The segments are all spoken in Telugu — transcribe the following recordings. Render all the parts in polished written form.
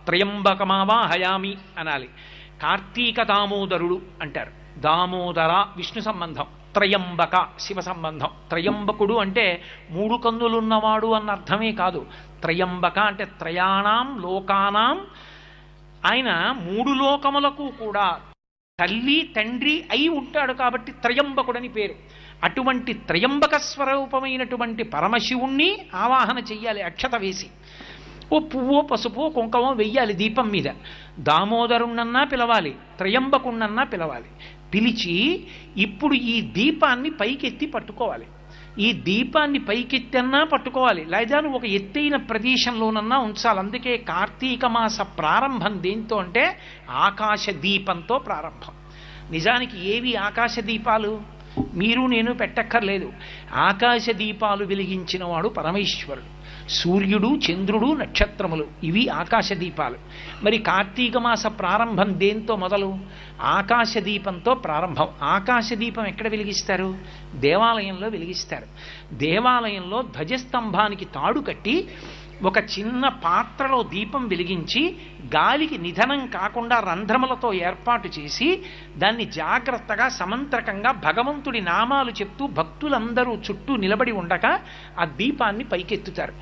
త్రయంబకమావాహయామి అనాలి. కార్తీక దామోదరుడు అంటారు. దామోదర విష్ణు సంబంధం, త్రయంబక శివ సంబంధం. త్రయంబకుడు అంటే మూడు కన్నులున్నవాడు అన్న అర్థమే కాదు. త్రయంబక అంటే త్రయాణం లోకానాం, ఆయన మూడు లోకములకు కూడా తల్లి తండ్రి అయి ఉంటాడు కాబట్టి త్రయంబకుడని పేరు. అటువంటి త్రయంబక స్వరూపమైనటువంటి పరమశివుణ్ణి ఆవాహన చెయ్యాలి. అక్షత వేసి ఓ పువ్వో పసుపో కుంకమో వెయ్యాలి దీపం మీద. దామోదరుణ్ణన్నా పిలవాలి, త్రయంబకుణ్ణన్నా పిలవాలి. పిలిచి ఇప్పుడు ఈ దీపాన్ని పైకెత్తి పట్టుకోవాలి. ఈ దీపాన్ని పైకెత్తన్నా పట్టుకోవాలి, లేదా ఒక ఎత్తైన ప్రదేశంలోనన్నా ఉంచాలి. అందుకే కార్తీక మాస ప్రారంభం దేంతో అంటే ఆకాశ దీపంతో ప్రారంభం. నిజానికి ఏవి ఆకాశ దీపాలు? మీరు నేను పెట్టక్కర్లేదు. ఆకాశ దీపాలు వెలిగించిన వాడు పరమేశ్వరుడు. సూర్యుడు, చంద్రుడు, నక్షత్రములు ఇవి ఆకాశ దీపాలు. మరి కార్తీక మాస ప్రారంభం దేంతో మొదలు? ఆకాశ దీపంతో ప్రారంభం. ఆకాశ దీపం ఎక్కడ వెలిగిస్తారు? దేవాలయంలో వెలిగిస్తారు. దేవాలయంలో ధ్వజస్తంభానికి తాడు కట్టి ఒక చిన్న పాత్రలో దీపం వెలిగించి గాలికి నిధనం కాకుండా రంధ్రములతో ఏర్పాటు చేసి దాన్ని జాగ్రత్తగా సమంత్రకంగా భగవంతుడి నామాలు చెప్తూ భక్తులందరూ చుట్టూ నిలబడి ఉండగా ఆ దీపాన్ని పైకెత్తుతారు.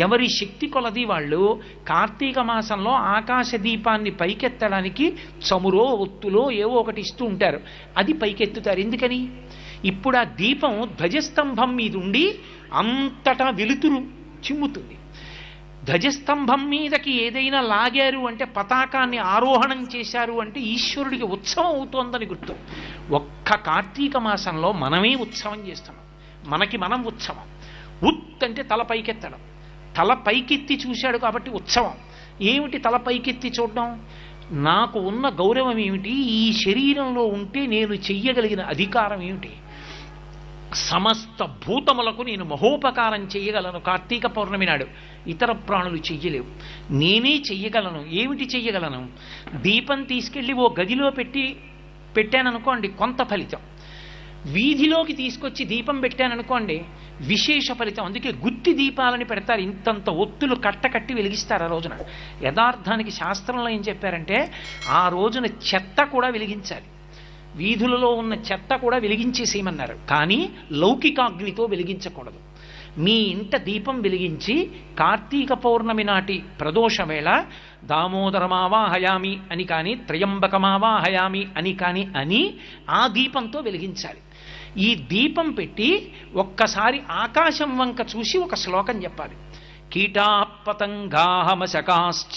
ఎవరి శక్తి కొలది వాళ్ళు కార్తీక మాసంలో ఆకాశ దీపాన్ని పైకెత్తడానికి చమురో ఒత్తులో ఏవో ఒకటి ఇస్తూ ఉంటారు. అది పైకెత్తుతారు. ఎందుకని? ఇప్పుడు ఆ దీపం ధ్వజస్తంభం మీద ఉండి అంతటా వెలుతురు చిమ్ముతుంది. ధ్వజస్తంభం మీదకి ఏదైనా లాగారు అంటే, పతాకాన్ని ఆరోహణం చేశారు అంటే ఈశ్వరుడికి ఉత్సవం అవుతోందని గుర్తు. ఒక్క కార్తీక మాసంలో మనమే ఉత్సవం చేస్తున్నాం. మనకి మనం ఉత్సవం. ఉత్ అంటే తల పైకెత్తడం. తల పైకెత్తి చూశాడు కాబట్టి ఉత్సవం. ఏమిటి తల పైకెత్తి చూడడం? నాకు ఉన్న గౌరవం ఏమిటి? ఈ శరీరంలో ఉంటే నేను చెయ్యగలిగిన అధికారం ఏమిటి? సమస్త భూతములకు నేను మహోపకారం చెయ్యగలను. కార్తీక పౌర్ణమి నాడు ఇతర ప్రాణులు చెయ్యలేవు, నేనే చెయ్యగలను. ఏమిటి చెయ్యగలను? దీపం తీసుకెళ్ళి ఓ గదిలో పెట్టాననుకోండి, కొంత ఫలితం. వీధిలోకి తీసుకొచ్చి దీపం పెట్టాననుకోండి, విశేష ఫలితం. అందుకే గుత్తి దీపాలని పెడతారు. ఇంతంత ఒత్తులు కట్టకట్టి వెలిగిస్తారు ఆ రోజున. యథార్థానికి శాస్త్రంలో ఏం చెప్పారంటే, ఆ రోజున చెత్త కూడా వెలిగించాలి. వీధులలో ఉన్న చెత్త కూడా వెలిగించేసేయమన్నారు. కానీ లౌకికాగ్నితో వెలిగించకూడదు. మీ ఇంట దీపం వెలిగించి కార్తీక పౌర్ణమి నాటి ప్రదోష వేళ దామోదరమావాహయామి అని కానీ, త్రయంబకమావాహయామి అని కానీ అని ఆ దీపంతో వెలిగించాలి. ఈ దీపం పెట్టి ఒక్కసారి ఆకాశం వంక చూసి ఒక శ్లోకం చెప్పాలి. కీటా పతంగాహ మశకాశ్చ